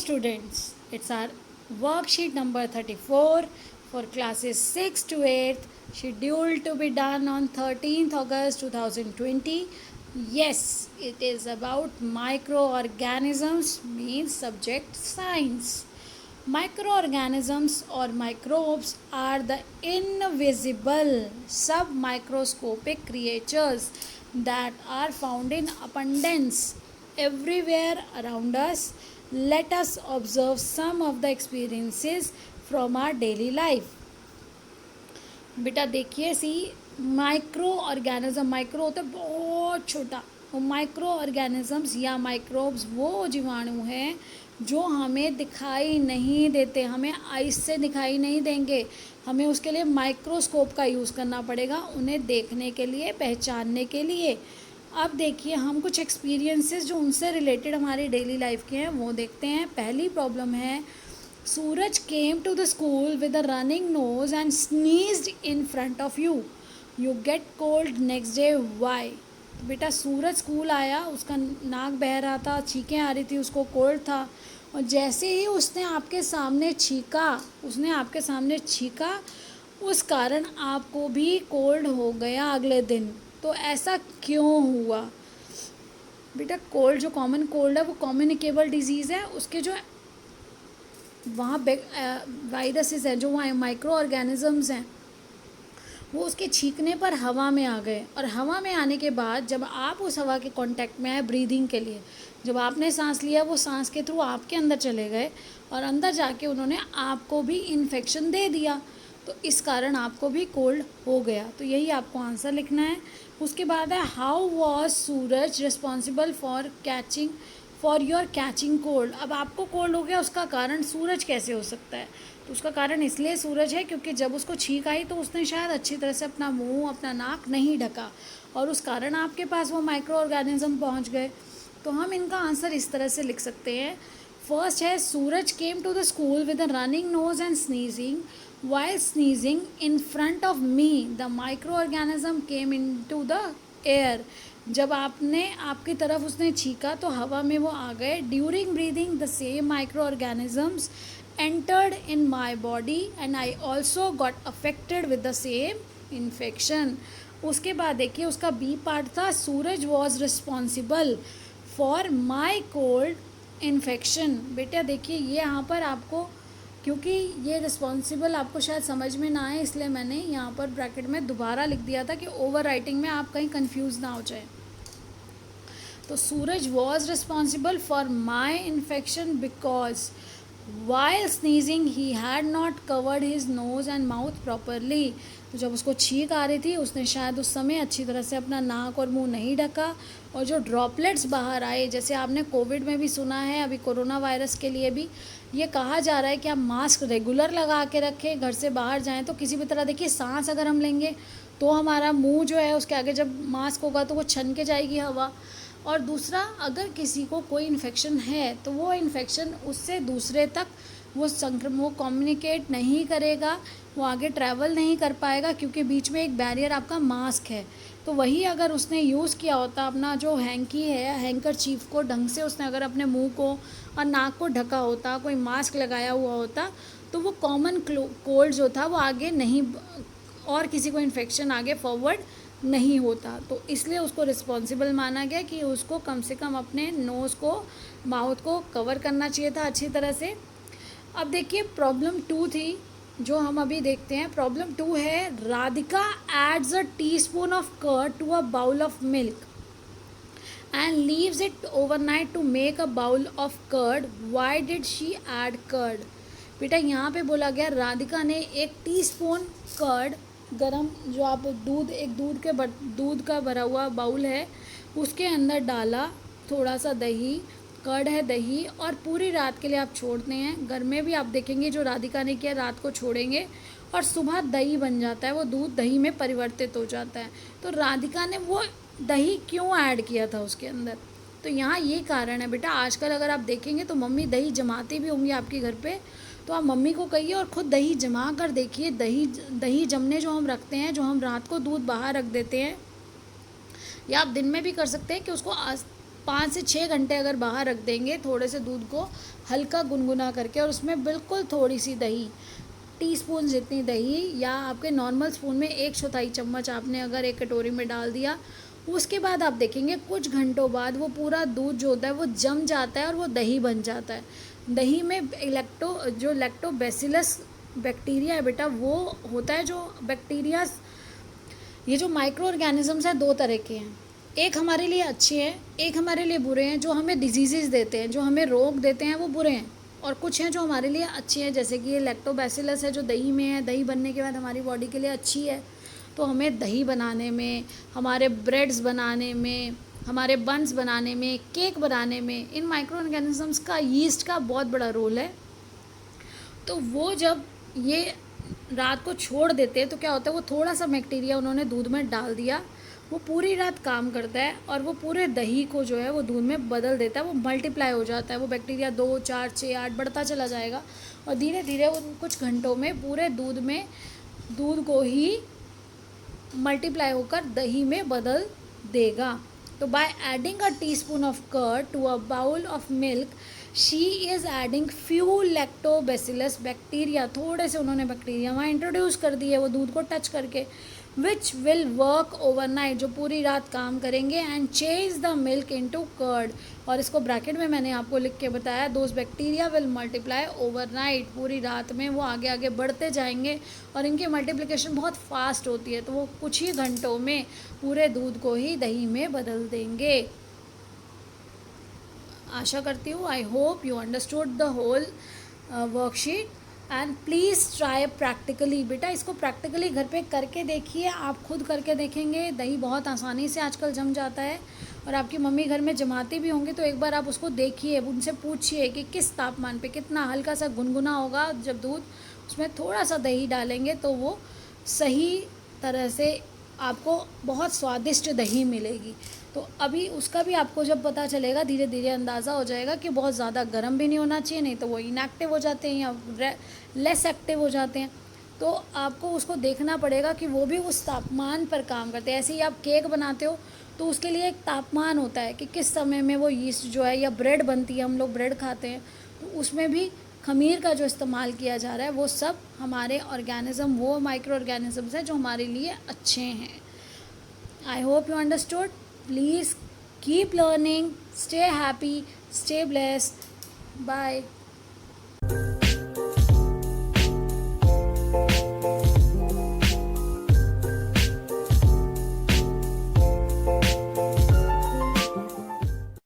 students, it's our worksheet number 34 for classes 6 to 8th, scheduled to be done on 13th August 2020. Yes, it is about microorganisms, means subject science. Microorganisms or microbes are the invisible submicroscopic creatures that are found in abundance everywhere around us. Let us observe some of the experiences from our daily life. बेटा देखिए सी micro organism, micro होता है बहुत छोटा, वो micro organisms या microbes वो जीवाणु हैं जो हमें दिखाई नहीं देते, हमें आइस से दिखाई नहीं देंगे, हमें उसके लिए माइक्रोस्कोप का यूज़ करना पड़ेगा उन्हें देखने के लिए, पहचानने के लिए। अब देखिए हम कुछ एक्सपीरियंसेस जो उनसे रिलेटेड हमारी डेली लाइफ के हैं वो देखते हैं। पहली प्रॉब्लम है, Suraj came to the school with a running nose and sneezed in front of you, you get cold next day, why. बेटा सूरज स्कूल आया, उसका नाक बह रहा था, छींकें आ रही थी, उसको कोल्ड था, और जैसे ही उसने आपके सामने छींका उस कारण आपको भी कोल्ड हो गया अगले दिन। तो ऐसा क्यों हुआ? बेटा कोल्ड जो कॉमन कोल्ड है वो कम्युनिकेबल डिजीज़ है, उसके जो वहाँ वायरसेस हैं, जो वहाँ माइक्रो ऑर्गेनिजम्स हैं, वो उसके छींकने पर हवा में आ गए, और हवा में आने के बाद जब आप उस हवा के कांटेक्ट में आए ब्रीदिंग के लिए, जब आपने सांस लिया वो सांस के थ्रू आपके अंदर चले गए और अंदर जाके उन्होंने आपको भी इन्फेक्शन दे दिया, तो इस कारण आपको भी कोल्ड हो गया। तो यही आपको आंसर लिखना है। उसके बाद है, how was Suraj responsible for your catching cold. अब आपको कोल्ड हो गया, उसका कारण सूरज कैसे हो सकता है? तो उसका कारण इसलिए सूरज है क्योंकि जब उसको छींक आई तो उसने शायद अच्छी तरह से अपना मुंह, अपना नाक नहीं ढका, और उस कारण आपके पास वो माइक्रो ऑर्गेनिज्म पहुँच गए। तो हम इनका आंसर इस तरह से लिख सकते हैं। फर्स्ट है, Suraj came to the school with a running nose and sneezing, while sneezing in front of me the microorganism came into the air। जब आपकी तरफ उसने छींका तो हवा में वो आ गए। During breathing the same microorganisms entered in my body and I also got affected with the same infection। उसके बाद देखिए उसका बी पार्ट था, सूरज was responsible for my cold infection। बेटा देखिए ये यहाँ पर आपको, क्योंकि ये रिस्पॉन्सिबल आपको शायद समझ में ना आए इसलिए मैंने यहाँ पर ब्रैकेट में दोबारा लिख दिया था कि ओवर राइटिंग में आप कहीं कंफ्यूज ना हो जाए। तो Suraj was responsible for my infection because while sneezing he had not covered his nose and mouth properly. तो जब उसको छींक आ रही थी उसने शायद उस समय अच्छी तरह से अपना नाक और मुंह नहीं ढका, और जो ड्रॉपलेट्स बाहर आए, जैसे आपने कोविड में भी सुना है, अभी कोरोना वायरस के लिए भी ये कहा जा रहा है कि आप मास्क रेगुलर लगा के रखें, घर से बाहर जाएं तो किसी भी तरह, देखिए सांस अगर हम लेंगे तो हमारा मुंह जो है उसके आगे जब मास्क होगा तो वो छन के जाएगी हवा, और दूसरा अगर किसी को कोई इन्फेक्शन है तो वो इन्फेक्शन उससे दूसरे तक वो कम्युनिकेट नहीं करेगा, वो आगे ट्रैवल नहीं कर पाएगा, क्योंकि बीच में एक बैरियर आपका मास्क है। तो वही अगर उसने यूज़ किया होता अपना जो हैंकी है, हैंकर चीफ को ढंग से उसने अगर अपने मुंह को और नाक को ढका होता, कोई मास्क लगाया हुआ होता, तो वो कॉमन कोल्ड जो था वो आगे नहीं, और किसी को इन्फेक्शन आगे फॉरवर्ड नहीं होता। तो इसलिए उसको रिस्पॉन्सिबल माना गया कि उसको कम से कम अपने नोज़ को, माउथ को कवर करना चाहिए था अच्छी तरह से। अब देखिए प्रॉब्लम 2 थी जो हम अभी देखते हैं। प्रॉब्लम 2 है, Radhika adds a teaspoon of curd to a bowl of milk and leaves it overnight to make a bowl of curd, why did she add curd। बेटा यहाँ पे बोला गया राधिका ने 1 टीस्पून कर्ड, गरम जो आप दूध का भरा हुआ बाउल है उसके अंदर डाला, थोड़ा सा दही, कर्ड है दही, और पूरी रात के लिए आप छोड़ते हैं। घर में भी आप देखेंगे जो राधिका ने किया, रात को छोड़ेंगे और सुबह दही बन जाता है, वो दूध दही में परिवर्तित हो जाता है। तो राधिका ने वो दही क्यों ऐड किया था उसके अंदर? तो यहाँ ये कारण है बेटा, आजकल अगर आप देखेंगे तो मम्मी दही जमाती भी होंगी आपके घर पे, तो आप मम्मी को कहिए और ख़ुद दही जमा कर देखिए। दही जमने जो हम रखते हैं, जो हम रात को दूध बाहर रख देते हैं, या आप दिन में भी कर सकते हैं कि उसको 5 से 6 घंटे अगर बाहर रख देंगे थोड़े से दूध को हल्का गुनगुना करके, और उसमें बिल्कुल थोड़ी सी दही, टीस्पून जितनी दही या आपके नॉर्मल स्पून में 1/4 चम्मच आपने अगर एक कटोरी में डाल दिया, उसके बाद आप देखेंगे कुछ घंटों बाद वो पूरा दूध जो होता है वो जम जाता है और वो दही बन जाता है। दही में जो लैक्टोबैसिलस बैक्टीरिया है बेटा, वो होता है जो बैक्टीरिया, ये जो माइक्रो ऑर्गेनिजम्स हैं 2 तरह के हैं, एक हमारे लिए अच्छे हैं, एक हमारे लिए बुरे हैं। जो हमें डिजीज़ेज़ देते हैं, जो हमें रोग देते हैं, वो बुरे हैं, और कुछ हैं जो हमारे लिए अच्छे हैं, जैसे कि ये लैक्टोबैसिलस है जो दही में है, दही बनने के बाद हमारी बॉडी के लिए अच्छी है, तो हमें दही बनाने में, हमारे ब्रेड्स बनाने में, हमारे बन्स बनाने में, केक बनाने में इन माइक्रो ऑर्गेनिजम्स का, यीस्ट का बहुत बड़ा रोल है। तो वो जब ये रात को छोड़ देते हैं तो क्या होता है, वो थोड़ा सा बैक्टीरिया उन्होंने दूध में डाल दिया, वो पूरी रात काम करता है और वो पूरे दही को जो है वो दूध में बदल देता है, वो मल्टीप्लाई हो जाता है, वो बैक्टीरिया 2, 4, 6, 8 बढ़ता चला जाएगा और धीरे धीरे वो कुछ घंटों में पूरे दूध को ही मल्टीप्लाई होकर दही में बदल देगा। तो by adding a teaspoon of curd to a bowl of milk, she is adding few lactobacillus bacteria, थोड़े से उन्होंने बैक्टीरिया वहाँ इंट्रोड्यूस कर दिए वो दूध को टच करके, विच विल वर्क ओवरनाइट, जो पूरी रात काम करेंगे, and change the milk into curd, और इसको ब्रैकेट में मैंने आपको लिख के बताया, those bacteria will multiply overnight, पूरी रात में वो आगे आगे बढ़ते जाएंगे और इनकी मल्टीप्लिकेशन बहुत फास्ट होती है, तो वो कुछ ही घंटों में पूरे दूध को ही दही में बदल देंगे। आशा करती हूँ, I hope you understood the whole worksheet, and please try practically. बेटा इसको प्रैक्टिकली घर पे करके देखिए, आप खुद करके देखेंगे दही बहुत आसानी से आजकल जम जाता है, और आपकी मम्मी घर में जमाती भी होंगी तो एक बार आप उसको देखिए, उनसे पूछिए कि किस तापमान पे कितना हल्का सा गुनगुना होगा जब दूध, उसमें थोड़ा सा दही डालेंगे तो वो सही तरह से आपको बहुत स्वादिष्ट दही मिलेगी। तो अभी उसका भी आपको जब पता चलेगा, धीरे धीरे अंदाज़ा हो जाएगा कि बहुत ज़्यादा गर्म भी नहीं होना चाहिए, नहीं तो वो इनएक्टिव हो जाते हैं या लेस एक्टिव हो जाते हैं, तो आपको उसको देखना पड़ेगा कि वो भी उस तापमान पर काम करते हैं। ऐसे ही आप केक बनाते हो तो उसके लिए एक तापमान होता है कि किस समय में वो यीस्ट जो है, या ब्रेड बनती है, हम लोग ब्रेड खाते हैं तो उसमें भी खमीर का जो इस्तेमाल किया जा रहा है, वो सब हमारे ऑर्गेनिज़म, वो माइक्रो ऑर्गेनिज़म्स हैं जो हमारे लिए अच्छे हैं। I hope you understood. Please keep learning, stay happy, stay blessed. Bye.